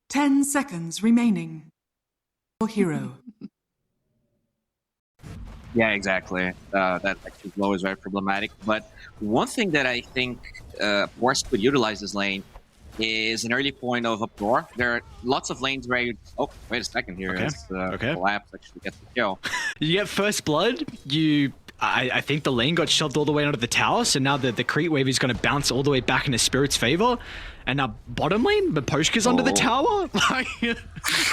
10 seconds remaining. Hero. Yeah, exactly. That actually blow is very problematic. But one thing that I think Force could utilize this lane is an early point of uproar. There are lots of lanes where you... Oh, wait a second here. Okay. Collapse actually gets the kill. You get first blood, I think the lane got shoved all the way onto the tower, so now the creep wave is going to bounce all the way back into Spirit's favor. And now bottom lane, Maposhka's under the tower? Like,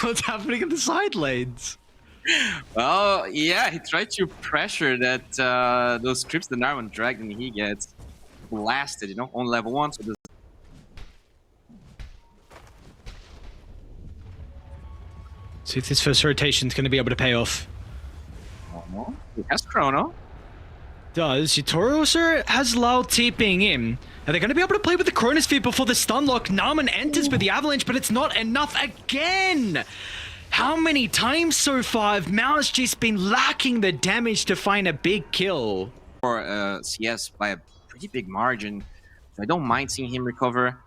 what's happening in the side lanes? Well, yeah, he tried to pressure that those creeps the Narwhal Dragon, he gets blasted, you know, on level 1. So see if this first rotation is going to be able to pay off. Oh, he has Chrono. Does. Yutori also has Lal TPing in. Are they going to be able to play with the Chronosphere before the stun lock? Narman enters with the Avalanche, but it's not enough again. How many times so far have MOUZ just been lacking the damage to find a big kill? For CS by a pretty big margin. So I don't mind seeing him recover.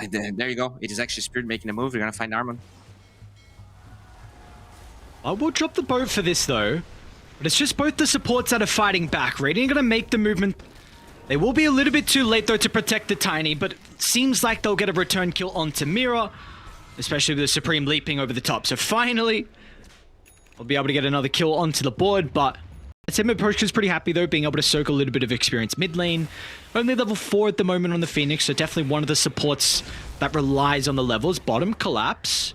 There you go. It is actually Spirit making a move. We're going to find Narman. I will drop the boat for this though. But it's just both the supports that are fighting back. Radiant are going to make the movement. They will be a little bit too late though to protect the Tiny, but it seems like they'll get a return kill onto Mira, especially with the Supreme leaping over the top. So finally, we'll be able to get another kill onto the board, but I'd say Maposhka's pretty happy though, being able to soak a little bit of experience mid lane. Only level 4 at the moment on the Phoenix, so definitely one of the supports that relies on the levels. Bottom collapse.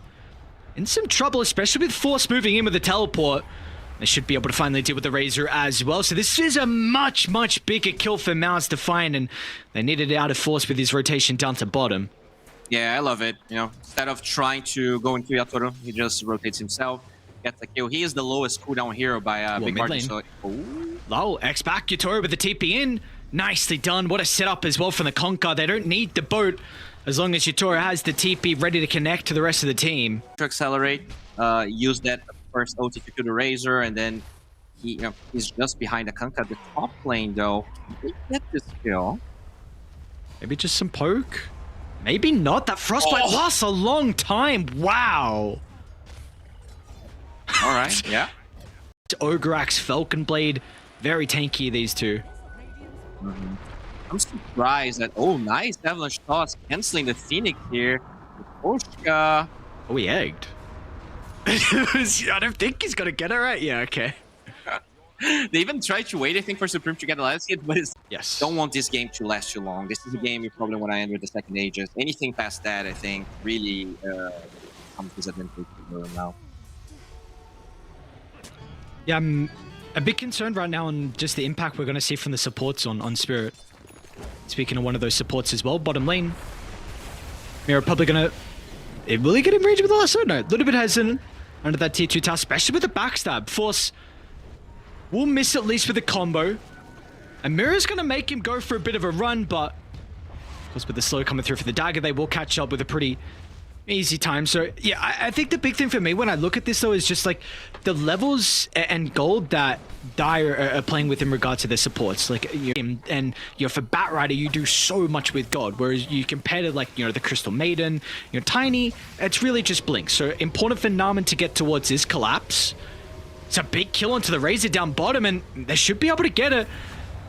In some trouble, especially with Force moving in with the teleport. They should be able to finally deal with the Razor as well. So this is a much, much bigger kill for MOUZ to find, and they needed it out of Force with his rotation down to bottom. Yeah, I love it. You know, instead of trying to go into Yatoro, he just rotates himself, gets the kill. He is the lowest cooldown hero by big margin. So, Low, X back, Yatoro with the TP in. Nicely done. What a setup as well from the Conquer. They don't need the boat as long as Yatoro has the TP ready to connect to the rest of the team. To accelerate, use that first ult to kill the Razor, and then he's just behind the Kanka. The top lane though, they get this kill. Maybe just some poke. Maybe not. That frostbite lasts a long time. Wow. All right, yeah. Ogreax, Falcon Blade, very tanky these two. I'm surprised that nice Avalanche toss canceling the Phoenix here. Poshka. Oh, he egged. I don't think he's gonna get it right. Yeah, okay. They even tried to wait, I think, for Supreme to get the last hit, but yes. Don't want this game to last too long. This is a game you probably want to end with the second Aegis. Anything past that, I think, really comes disadvantage now. Yeah, I'm a bit concerned right now on just the impact we're going to see from the supports on Spirit. Speaking of one of those supports as well, bottom lane. Mira probably going to... Will he get in range with the lasso? No, a little bit hesitant under that tier 2 task, especially with the backstab. Force will miss at least with the combo. And Mira's going to make him go for a bit of a run, but... Of course, with the slow coming through for the dagger, they will catch up with a pretty... easy time. So yeah, I think the big thing for me when I look at this though is just like the levels and gold that Dire are playing with in regard to their supports. Like for Batrider, you do so much with God, whereas you compare to like the Crystal Maiden, Tiny, it's really just Blink. So important for Narman to get towards this collapse. It's a big kill onto the Razor down bottom, and they should be able to get it.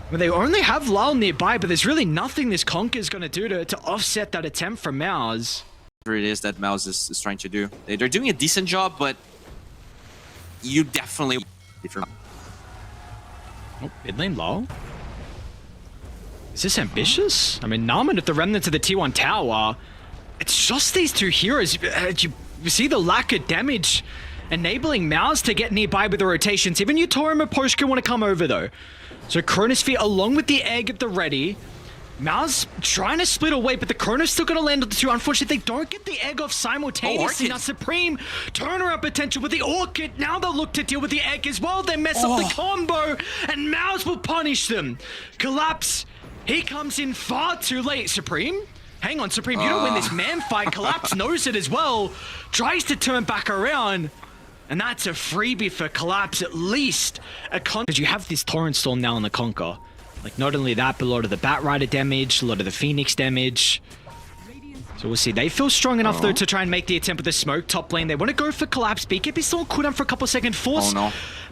I mean, they only have Lal nearby, but there's really nothing this Conquer is going to do to offset that attempt from MOUZ. It is that MOUZ is trying to do. They're doing a decent job, but you definitely... Oh, mid lane Lal. Is this ambitious? I mean, Narman at the remnants of the T1 tower. It's just these two heroes. You see the lack of damage enabling MOUZ to get nearby with the rotations. Even Yutori and Maposhka want to come over though. So Chronosphere along with the egg at the ready. MOUZ trying to split away, but the Chrono's still going to land on the two. Unfortunately, they don't get the egg off simultaneously. Now Supreme, turnaround potential with the Orchid. Now they'll look to deal with the egg as well. They mess up the combo, and MOUZ will punish them. Collapse. He comes in far too late. Supreme? Hang on, Supreme. You don't win this man fight. Collapse knows it as well. Tries to turn back around. And that's a freebie for Collapse, at least. Because you have this Torrent Storm now on the Conquer. Like, not only that, but a lot of the Batrider damage, a lot of the Phoenix damage. So we'll see. They feel strong enough, though, to try and make the attempt with the smoke. Top lane, they want to go for collapse. BKB still on cooldown for a couple seconds. Force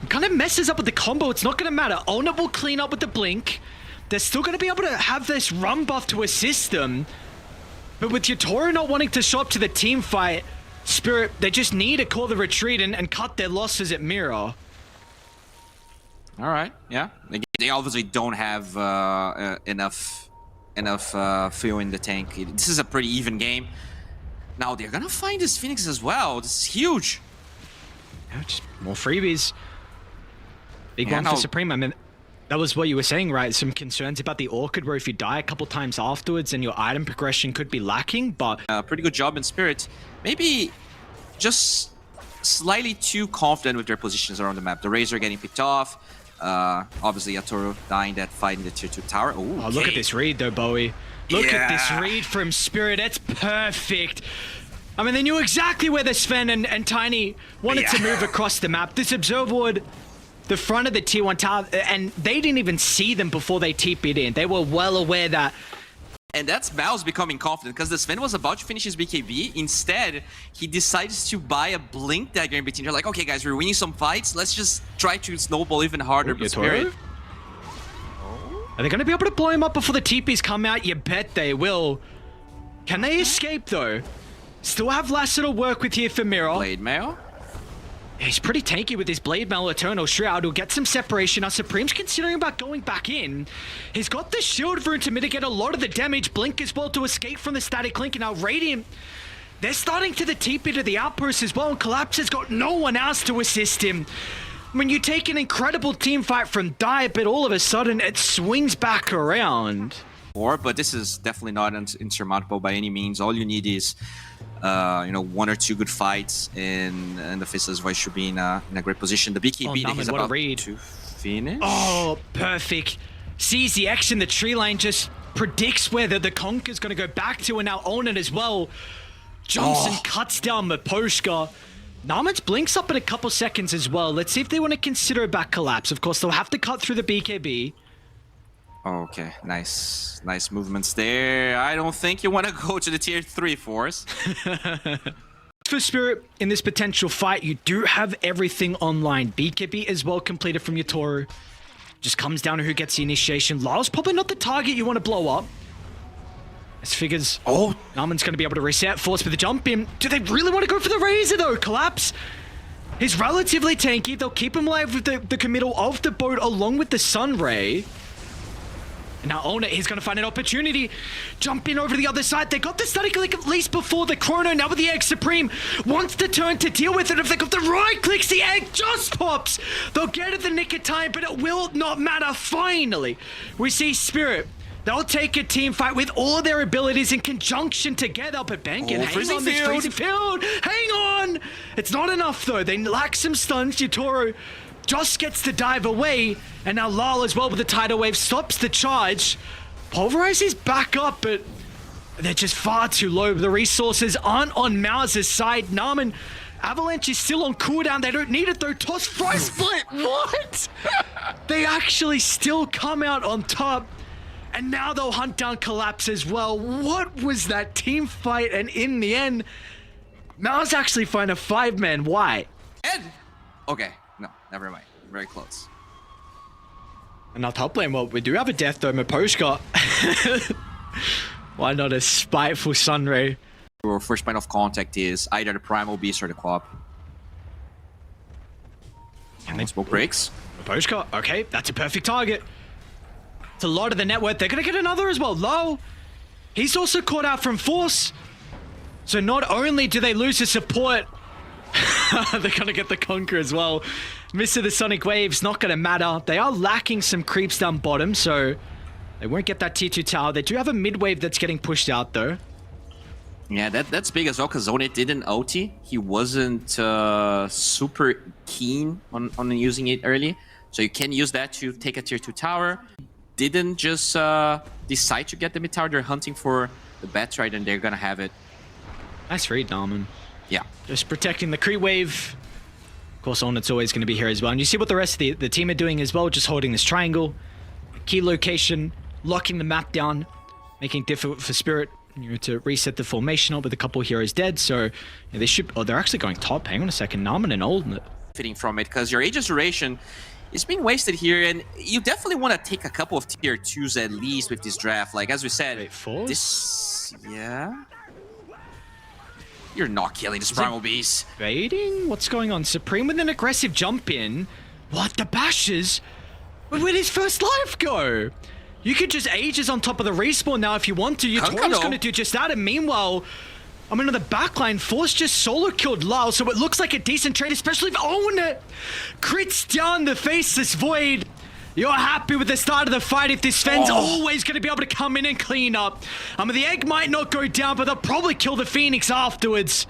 kind of messes up with the combo. It's not going to matter. Owner will clean up with the blink. They're still going to be able to have this run buff to assist them. But with Yatoro not wanting to show up to the team fight, Spirit, they just need to call the retreat and cut their losses at Mirror. All right, yeah. They obviously don't have enough fuel in the tank. This is a pretty even game. Now they're gonna find this Phoenix as well. This is huge. Yeah, just more freebies. Big one for Supreme. I mean, that was what you were saying, right? Some concerns about the Orchid, where if you die a couple times afterwards, then your item progression could be lacking, but... pretty good job in Spirit. Maybe just slightly too confident with their positions around the map. The Razor getting picked off. Obviously, Yatoro dying that fight in the tier 2 tower. Ooh, oh, look at this read, though, Bowie. Look at this read from Spirit. That's perfect. I mean, they knew exactly where the Sven and Tiny wanted to move across the map. This Observer Ward, the front of the tier 1 tower, and they didn't even see them before they TP'd in. They were well aware that... And that's MOUZ becoming confident, because the Sven was about to finish his BKB. Instead, he decides to buy a Blink Dagger in between. They're like, okay, guys, we're winning some fights. Let's just try to snowball even harder. But Spirit... Are they going to be able to blow him up before the TPs come out? You bet they will. Can they escape, though? Still have Lassiter work with here for Mirror. Blade Mail. He's pretty tanky with his Blade Mail Eternal Shroud. He'll get some separation. Now, Supreme's considering about going back in. He's got the Shield Rune to mitigate a lot of the damage. Blink as well to escape from the Static Link. And now Radiant, they're starting to the TP to the Outpost as well. And Collapse has got no one else to assist him. When you take an incredible team fight from Dire, but all of a sudden it swings back around. But this is definitely not insurmountable by any means. All you need is, you know, 1 or 2 good fights, and the Faceless Voice should be in a great position. The BKB that he's about to finish. Oh, perfect. Sees the action. The tree line just predicts where the Conker's going to go back to, and now own it as well. Jumps and cuts down Miposhka. Naman's blinks up in a couple seconds as well. Let's see if they want to consider a back collapse. Of course, they'll have to cut through the BKB. Okay, nice movements there. I don't think you want to go to the tier 3 force. For Spirit, in this potential fight, you do have everything online. BKB is well completed from Yatoro. Just comes down to who gets the initiation. Lyle's probably not the target you want to blow up. As figures, Naman's going to be able to reset. Force with the jump in. Do they really want to go for the Razor, though? Collapse. He's relatively tanky. They'll keep him alive with the committal of the boat along with the Sunray. And now Owner, he's going to find an opportunity. Jump in over the other side. They got the Static Link at least before the Chrono. Now with the Egg, Supreme wants to turn to deal with it. If they got the right clicks, the Egg just pops. They'll get it the nick of time, but it will not matter. Finally, we see Spirit. They'll take a team fight with all their abilities in conjunction together, but Ben can hang on this freezing field. Hang on! It's not enough, though. They lack some stuns. Yatoro just gets to dive away, and now Lal as well with the tidal wave stops the charge. Pulverize is back up, but they're just far too low. The resources aren't on MOUZ's side. Naman, Avalanche is still on cooldown. They don't need it, though. Toss Fry Split. What? They actually still come out on top. And now they'll hunt down Collapse as well. What was that team fight? And in the end, MOUZ actually find a 5-man. Why? Ed! Okay, no, never mind. Very close. And our top lane, well, we do have a death though, Miposhka. Why not a spiteful Sunray? Our first point of contact is either the Primal Beast or the Quap. And smoke breaks. Miposhka, okay, that's a perfect target. It's a lot of the network. They're going to get another as well. Low. He's also caught out from Force. So not only do they lose the support, they're going to get the Conquer as well. Miss of the Sonic Wave's not going to matter. They are lacking some creeps down bottom, so they won't get that tier 2 tower. They do have a mid wave that's getting pushed out, though. Yeah, that's big as well, because Zone didn't OT. He wasn't super keen on using it early. So you can use that to take a tier 2 tower. Didn't just decide to get the mid tower. They're hunting for the bats, right? And they're gonna have it. Nice read, Norman. Yeah. Just protecting the creep wave. Of course, Onnit's always going to be here as well. And you see what the rest of the team are doing as well, just holding this triangle. Key location, locking the map down, making it difficult for Spirit to reset the formation up with a couple of heroes dead. So they should. Oh, they're actually going top. Hang on a second. Namen and Old. Fitting from it because your Aegis duration is being wasted here, and you definitely want to take a couple of tier 2s at least with this draft. Like as we said, Wait, this you're not killing this Primal Beast. Baiting? What's going on? Supreme with an aggressive jump in. What the bashes? Where'd his first life go? You could just Aegis on top of the respawn now if you want to. Yatoro's going to do just that, and meanwhile, I mean, on the backline, Force just solo killed Lyle, so it looks like a decent trade, especially if Own it crits down the Faceless Void. You're happy with the start of the fight if this Fenn's always going to be able to come in and clean up. I mean, the egg might not go down, but they'll probably kill the Phoenix afterwards.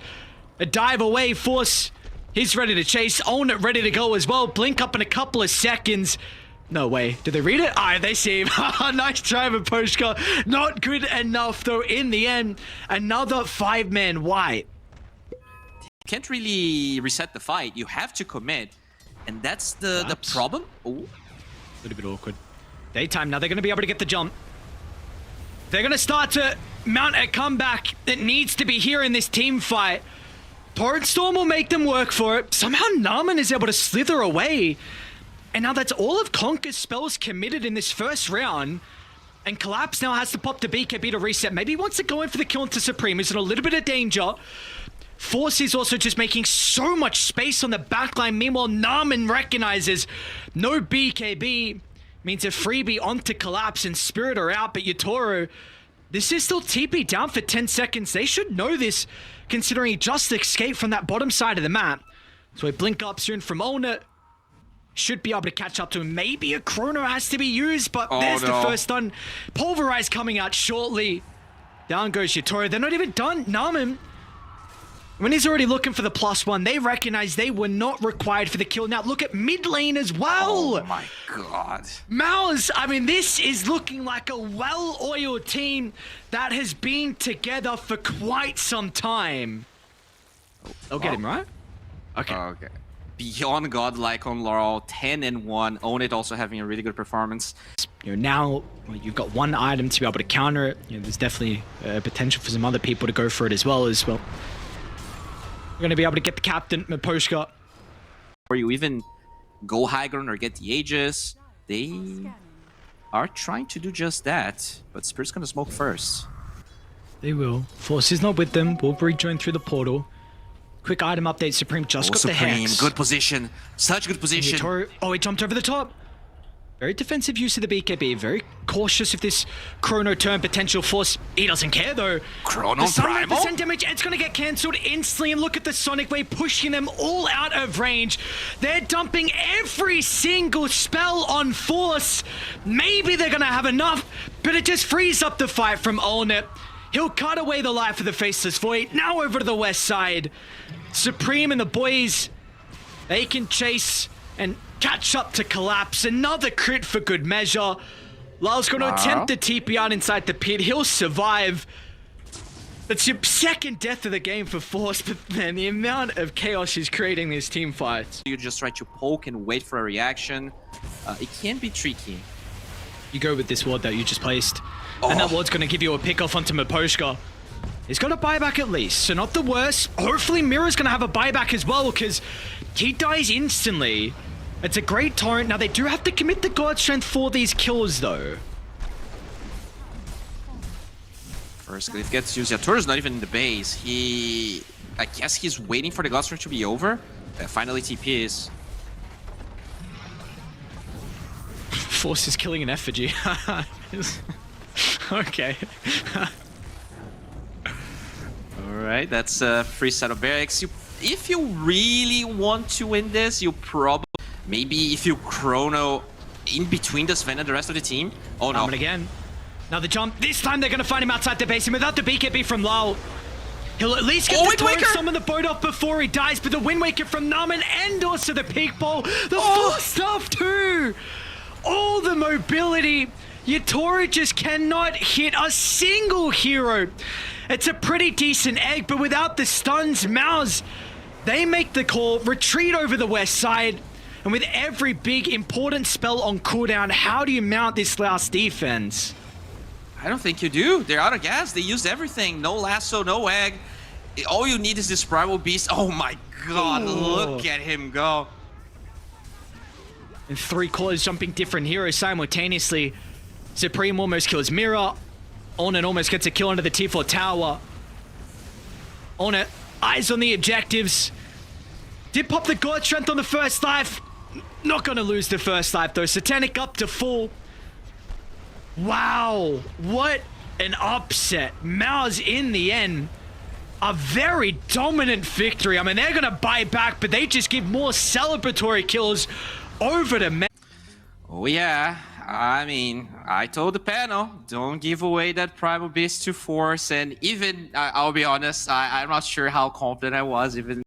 A dive away, Force, he's ready to chase. Own it, ready to go as well. Blink up in a couple of seconds. No way. Did they read it? Ah, they see him. Nice try with Poshka. Not good enough, though, in the end. Another 5-man wipe. You can't really reset the fight. You have to commit. And that's the problem. Oh. A little bit awkward. Daytime, now they're going to be able to get the jump. They're going to start to mount a comeback that needs to be here in this team fight. Torrent Storm will make them work for it. Somehow Namen is able to slither away. And now that's all of Conker's spells committed in this first round. And Collapse now has to pop to BKB to reset. Maybe he wants to go in for the kill into Supreme. He's in a little bit of danger. Force is also just making so much space on the backline. Meanwhile, Namen recognizes no BKB. Means a freebie onto Collapse and Spirit are out. But Yatoro, this is still TP down for 10 seconds. They should know this, considering he just escaped from that bottom side of the map. So we blink up soon from Owner. Should be able to catch up to him. Maybe a chrono has to be used, but there's the first stun. Pulverize coming out shortly. Down goes Yatoro. They're not even done. Namen, when he's already looking for the +1, they recognize they were not required for the kill. Now look at mid lane as well. Oh my god. MOUZ, I mean, this is looking like a well-oiled team that has been together for quite some time. They'll get him, right? Okay. Okay. Beyond godlike on Laurel, 10-1. Own it also having a really good performance. You know, now you've got one item to be able to counter it. You know, there's definitely potential for some other people to go for it as well. You're going to be able to get the captain, Poshka. Or you even go high ground or get the Aegis. They are trying to do just that, but Spirit's going to smoke first. They will. Force is not with them. Will rejoin through the portal. Quick item update, Supreme just got the Hex. Good position. Such good position. Oh, he jumped over the top. Very defensive use of the BKB. Very cautious of this Chrono turn potential. Force. He doesn't care though. Chrono Primal. 70% damage. It's going to get cancelled instantly. And look at the Sonic Wave pushing them all out of range. They're dumping every single spell on Force. Maybe they're going to have enough, but it just frees up the fight from Olnip. He'll cut away the life of the Faceless Void. Now over to the west side. Supreme and the boys, they can chase and catch up to Collapse. Another crit for good measure. Lyle's going to attempt the TP out inside the pit. He'll survive. That's your second death of the game for Force, but man, the amount of chaos he's creating these team fights. You just try to poke and wait for a reaction. It can be tricky. You go with this ward that you just placed, and that ward's going to give you a pick off onto Maposhka. He's got a buyback at least, so not the worst. Hopefully Mira's going to have a buyback as well, because he dies instantly. It's a great torrent. Now they do have to commit the God Strength for these kills though. First Glyph gets used. Yatoro's not even in the base. I guess he's waiting for the God Strength to be over. Finally TP is. Force is killing an effigy. Okay. Alright, that's a free set of barracks. If you really want to win this, you probably... Maybe if you chrono in between the Sven and the rest of the team. Oh no. Again. Now the jump. This time they're going to find him outside the base. And without the BKB from Lau, he'll at least get the torrent, summon the boat off before he dies. But the Wind Waker from Namen and also the Peak Ball. The full stuff too. All the mobility. Yatoro just cannot hit a single hero. It's a pretty decent egg, but without the stuns, MOUZ, they make the call, retreat over the west side, and with every big important spell on cooldown, how do you mount this last defense? I don't think you do. They're out of gas. They used everything. No lasso, no egg. All you need is this primal beast. Oh my god, look at him go. And 3 cores jumping different heroes simultaneously. Supreme almost kills Mira. Onet almost gets a kill under the T4 tower. Onet, eyes on the objectives. Did pop the God Strength on the first life. Not gonna lose the first life though. Satanic up to full. Wow, what an upset. MOUZ in the end. A very dominant victory. I mean, they're gonna buy back, but they just give more celebratory kills over to MOUZ. Oh yeah, I mean, I told the panel, don't give away that primal beast to force, and even, I'll be honest, I'm not sure how confident I was even